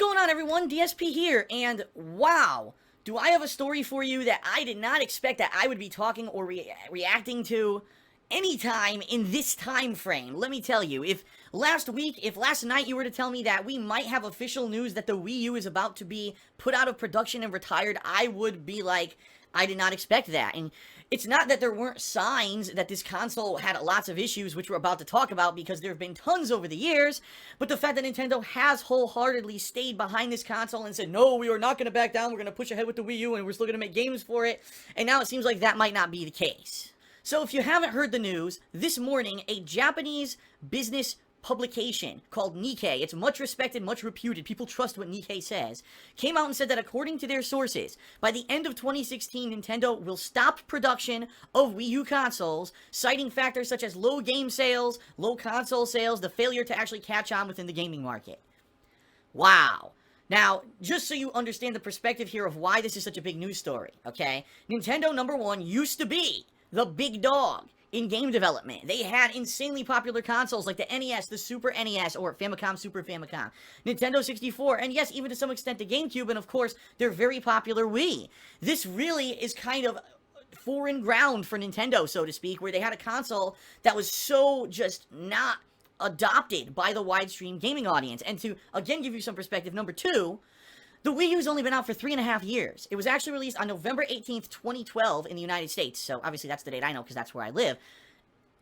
Going on, everyone? DSP here, and wow, do I have a story for you that I did not expect that I would be talking or reacting to anytime in this time frame. Let me tell you, if last night you were to tell me that we might have official news that the Wii U is about to be put out of production and retired, I would be like, I did not expect that. And it's not that there weren't signs that this console had lots of issues, which we're about to talk about, because there have been tons over the years, but the fact that Nintendo has wholeheartedly stayed behind this console and said, no, we are not going to back down, we're going to push ahead with the Wii U, and we're still going to make games for it, and now it seems like that might not be the case. So if you haven't heard the news, this morning, a Japanese business publication called Nikkei, it's much respected, much reputed, people trust what Nikkei says, came out and said that according to their sources, by the end of 2016, Nintendo will stop production of Wii U consoles, citing factors such as low game sales, low console sales, the failure to actually catch on within the gaming market. Wow. Now, just so you understand the perspective here of why this is such a big news story, okay? Nintendo, number one, used to be the big dog in game development. They had insanely popular consoles like the NES, the Super NES, or Famicom, Super Famicom, Nintendo 64, and yes, even to some extent the GameCube, and of course, their very popular Wii. This really is kind of foreign ground for Nintendo, so to speak, where they had a console that was so just not adopted by the widestream gaming audience. And to, again, give you some perspective, number two, the Wii U's only been out for 3.5 years. It was actually released on November 18th, 2012 in the United States, so obviously that's the date I know because that's where I live.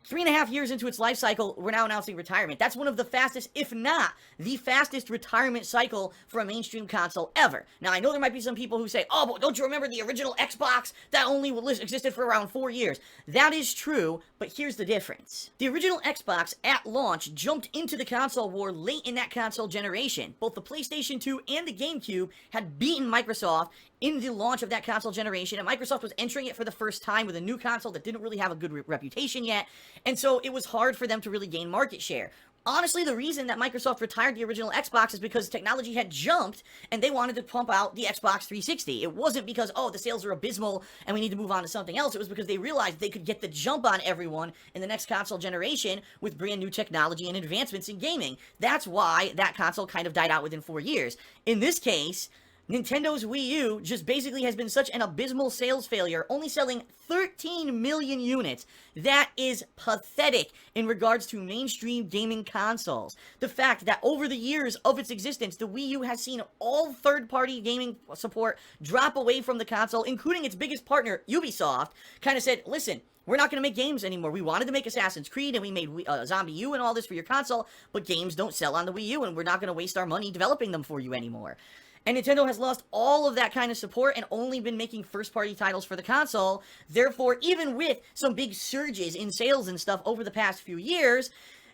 3.5 years into its life cycle, we're now announcing retirement. That's one of the fastest, if not the fastest retirement cycle for a mainstream console ever. Now, I know there might be some people who say, oh, but don't you remember the original Xbox? That only existed for around 4 years. That is true, but here's the difference. The original Xbox, at launch, jumped into the console war late in that console generation. Both the PlayStation 2 and the GameCube had beaten Microsoft in the launch of that console generation, and Microsoft was entering it for the first time with a new console that didn't really have a good reputation yet, and so it was hard for them to really gain market share. Honestly, the reason that Microsoft retired the original Xbox is because technology had jumped, and they wanted to pump out the Xbox 360. It wasn't because, oh, the sales are abysmal, and we need to move on to something else. It was because they realized they could get the jump on everyone in the next console generation with brand new technology and advancements in gaming. That's why that console kind of died out within 4 years. In this case, Nintendo's Wii U just basically has been such an abysmal sales failure, only selling 13 million units. That is pathetic in regards to mainstream gaming consoles. The fact that over the years of its existence, the Wii U has seen all third-party gaming support drop away from the console, including its biggest partner, Ubisoft, kind of said, listen, we're not going to make games anymore. We wanted to make Assassin's Creed, and we made Zombie U and all this for your console, but games don't sell on the Wii U, and we're not going to waste our money developing them for you anymore. And Nintendo has lost all of that kind of support and only been making first-party titles for the console. Therefore, even with some big surges in sales and stuff over the past few years,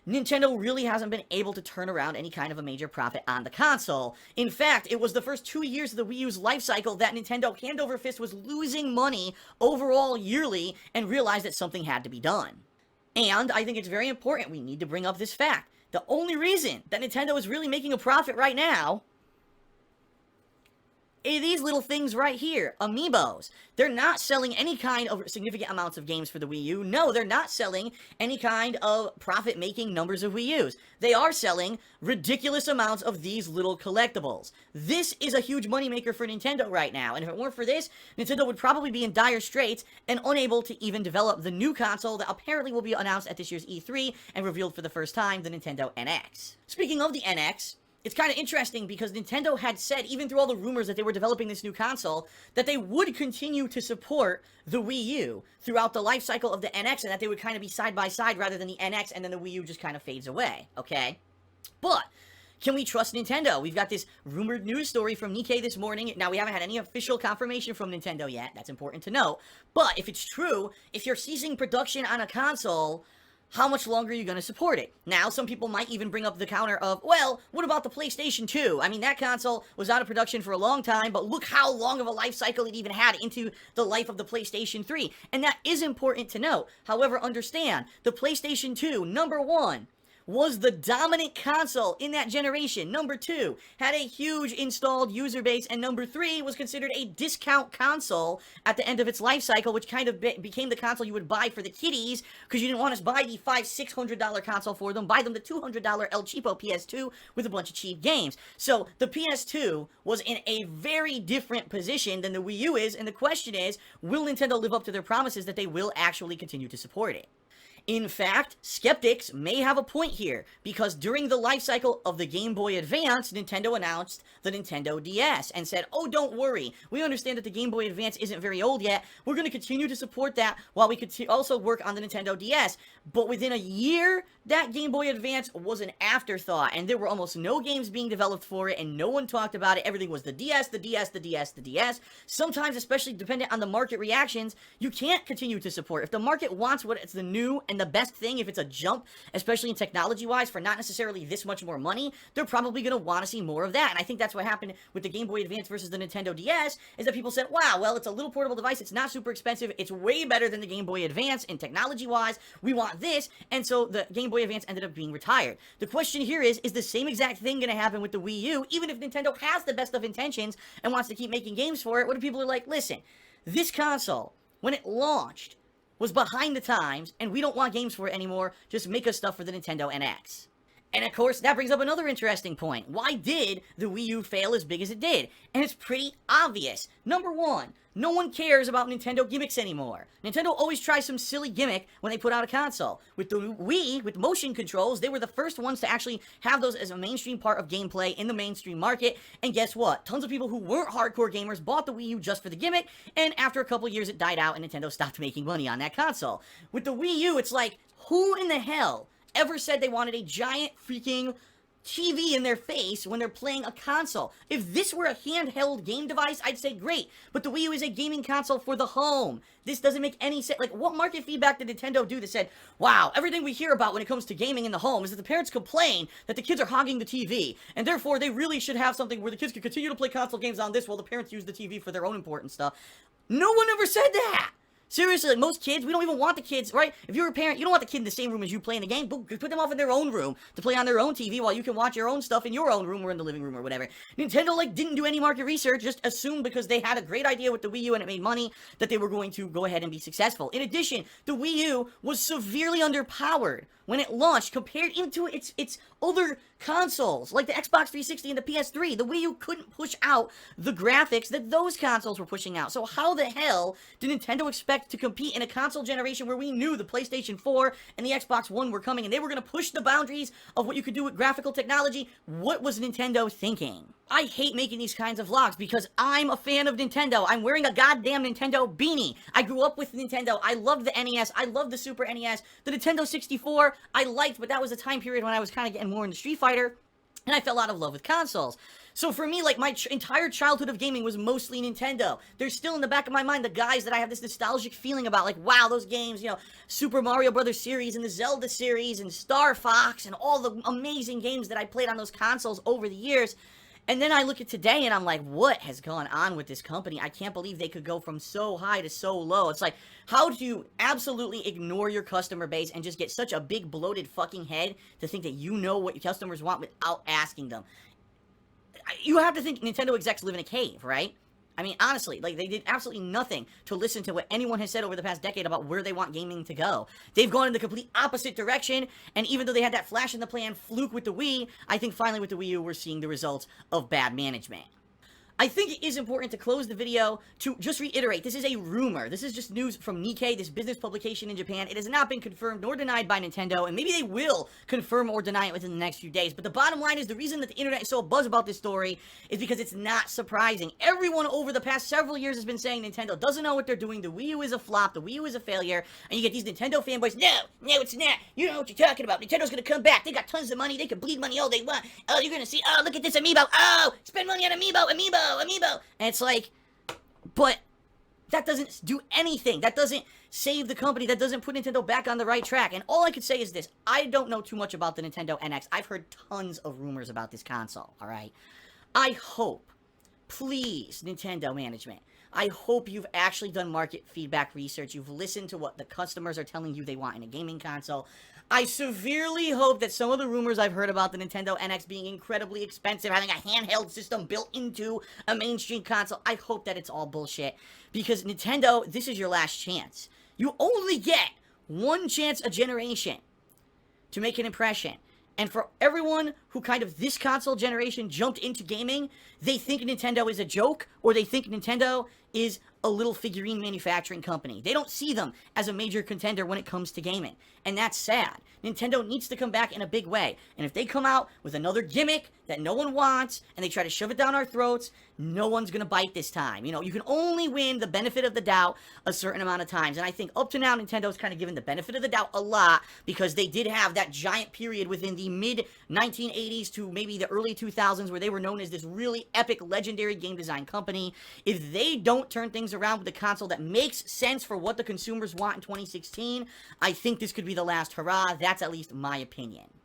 Nintendo really hasn't been able to turn around any kind of a major profit on the console. In fact, it was the first 2 years of the Wii U's life cycle that Nintendo, hand over fist, was losing money overall yearly and realized that something had to be done. And I think it's very important we need to bring up this fact. The only reason that Nintendo is really making a profit right now, these little things right here, Amiibos. They're not selling any kind of significant amounts of games for the Wii U. No, they're not selling any kind of profit-making numbers of Wii U's. They are selling ridiculous amounts of these little collectibles. This is a huge moneymaker for Nintendo right now, and if it weren't for this, Nintendo would probably be in dire straits and unable to even develop the new console that apparently will be announced at this year's E3 and revealed for the first time, the Nintendo NX. Speaking of the NX, it's kind of interesting because Nintendo had said, even through all the rumors that they were developing this new console, that they would continue to support the Wii U throughout the life cycle of the NX, and that they would kind of be side by side rather than the NX, and then the Wii U just kind of fades away, okay? But can we trust Nintendo? We've got this rumored news story from Nikkei this morning. Now, we haven't had any official confirmation from Nintendo yet. That's important to note. But if it's true, if you're ceasing production on a console, how much longer are you going to support it? Now, some people might even bring up the counter of, well, what about the PlayStation 2? I mean, that console was out of production for a long time, but look how long of a life cycle it even had into the life of the PlayStation 3. And that is important to note. However, understand, the PlayStation 2, number one, was the dominant console in that generation. Number 2, had a huge installed user base. And number 3, was considered a discount console at the end of its life cycle, which kind of became the console you would buy for the kiddies, because you didn't want to buy the $500-$600 console for them. Buy them the $200 El Cheapo PS2 with a bunch of cheap games. So the PS2 was in a very different position than the Wii U is, and the question is, will Nintendo live up to their promises that they will actually continue to support it? In fact, skeptics may have a point here, because during the life cycle of the Game Boy Advance, Nintendo announced the Nintendo DS and said, oh, don't worry, we understand that the Game Boy Advance isn't very old yet, we're going to continue to support that while we could also work on the Nintendo DS. But within a year, that Game Boy Advance was an afterthought, and there were almost no games being developed for it, and no one talked about it. Everything was the DS, the DS, the DS, the DS. Sometimes, especially dependent on the market reactions, you can't continue to support. If the market wants what it's the new and the best thing, if it's a jump, especially in technology-wise, for not necessarily this much more money, they're probably going to want to see more of that. And I think that's what happened with the Game Boy Advance versus the Nintendo DS, is that people said, wow, well, it's a little portable device, it's not super expensive, it's way better than the Game Boy Advance in technology-wise, we want this, and so the Game Boy Advance ended up being retired. The question here is the same exact thing going to happen with the Wii U? Even if Nintendo has the best of intentions and wants to keep making games for it, what if people are like, listen, this console, when it launched, was behind the times, and we don't want games for it anymore, just make us stuff for the Nintendo NX. And of course, that brings up another interesting point. Why did the Wii U fail as big as it did? And it's pretty obvious. Number 1, no one cares about Nintendo gimmicks anymore. Nintendo always tries some silly gimmick when they put out a console. With the Wii, with motion controls, they were the first ones to actually have those as a mainstream part of gameplay in the mainstream market. And guess what? Tons of people who weren't hardcore gamers bought the Wii U just for the gimmick, and after a couple years it died out and Nintendo stopped making money on that console. With the Wii U, it's like, who in the hell ever said they wanted a giant freaking TV in their face when they're playing a console? If this were a handheld game device, I'd say great, but the Wii U is a gaming console for the home. This doesn't make any sense. Like, what market feedback did Nintendo do that said, wow, everything we hear about when it comes to gaming in the home is that the parents complain that the kids are hogging the TV, and therefore they really should have something where the kids can continue to play console games on this while the parents use the TV for their own important stuff. No one ever said that! Seriously, like, most kids, we don't even want the kids, right? If you're a parent, you don't want the kid in the same room as you playing the game. Put them off in their own room to play on their own TV while you can watch your own stuff in your own room or in the living room or whatever. Nintendo, like, didn't do any market research, just assumed because they had a great idea with the Wii U and it made money that they were going to go ahead and be successful. In addition, the Wii U was severely underpowered when it launched compared into its other consoles, like the Xbox 360 and the PS3. The Wii U couldn't push out the graphics that those consoles were pushing out. So how the hell did Nintendo expect to compete in a console generation where we knew the PlayStation 4 and the Xbox One were coming and they were going to push the boundaries of what you could do with graphical technology? What was Nintendo thinking? I hate making these kinds of vlogs because I'm a fan of Nintendo. I'm wearing a goddamn Nintendo beanie. I grew up with Nintendo. I loved the NES. I loved the Super NES. The Nintendo 64, I liked, but that was a time period when I was kind of getting more into Street Fighter, and I fell out of love with consoles. So for me, like, my entire childhood of gaming was mostly Nintendo. There's still in the back of my mind the guys that I have this nostalgic feeling about, like, wow, those games, you know, Super Mario Brothers series and the Zelda series and Star Fox and all the amazing games that I played on those consoles over the years. And then I look at today and I'm like, what has gone on with this company? I can't believe they could go from so high to so low. It's like, how do you absolutely ignore your customer base and just get such a big bloated fucking head to think that you know what your customers want without asking them? You have to think Nintendo execs live in a cave, right? I mean, honestly, like, they did absolutely nothing to listen to what anyone has said over the past decade about where they want gaming to go. They've gone in the complete opposite direction, and even though they had that flash in the pan fluke with the Wii, I think finally with the Wii U, we're seeing the results of bad management. I think it is important to close the video to just reiterate, this is a rumor. This is just news from Nikkei, this business publication in Japan. It has not been confirmed nor denied by Nintendo, and maybe they will confirm or deny it within the next few days. But the bottom line is the reason that the internet is so buzz about this story is because it's not surprising. Everyone over the past several years has been saying Nintendo doesn't know what they're doing. The Wii U is a flop. The Wii U is a failure. And you get these Nintendo fanboys, no, it's not. You don't know what you're talking about. Nintendo's going to come back. They got tons of money. They can bleed money all they want. Oh, you're going to see, oh, look at this amiibo. Oh, spend money on amiibo. And it's like, but that doesn't do anything. That doesn't save the company. That doesn't put Nintendo back on the right track. And all I could say is this. I don't know too much about the Nintendo NX. I've heard tons of rumors about this console, all right? I hope, please, Nintendo management, I hope you've actually done market feedback research. You've listened to what the customers are telling you they want in a gaming console. I severely hope that some of the rumors I've heard about the Nintendo NX being incredibly expensive, having a handheld system built into a mainstream console, I hope that it's all bullshit. Because Nintendo, this is your last chance. You only get one chance a generation to make an impression. And for everyone who kind of this console generation jumped into gaming, they think Nintendo is a joke, or they think Nintendo is a little figurine manufacturing company. They don't see them as a major contender when it comes to gaming. And that's sad. Nintendo needs to come back in a big way. And if they come out with another gimmick that no one wants, and they try to shove it down our throats, no one's going to bite this time. You know, you can only win the benefit of the doubt a certain amount of times. And I think up to now, Nintendo's kind of given the benefit of the doubt a lot, because they did have that giant period within the mid-1980s to maybe the early 2000s where they were known as this really epic, legendary game design company. If they don't turn things around with a console that makes sense for what the consumers want in 2016, I think this could be the last hurrah. That's at least my opinion.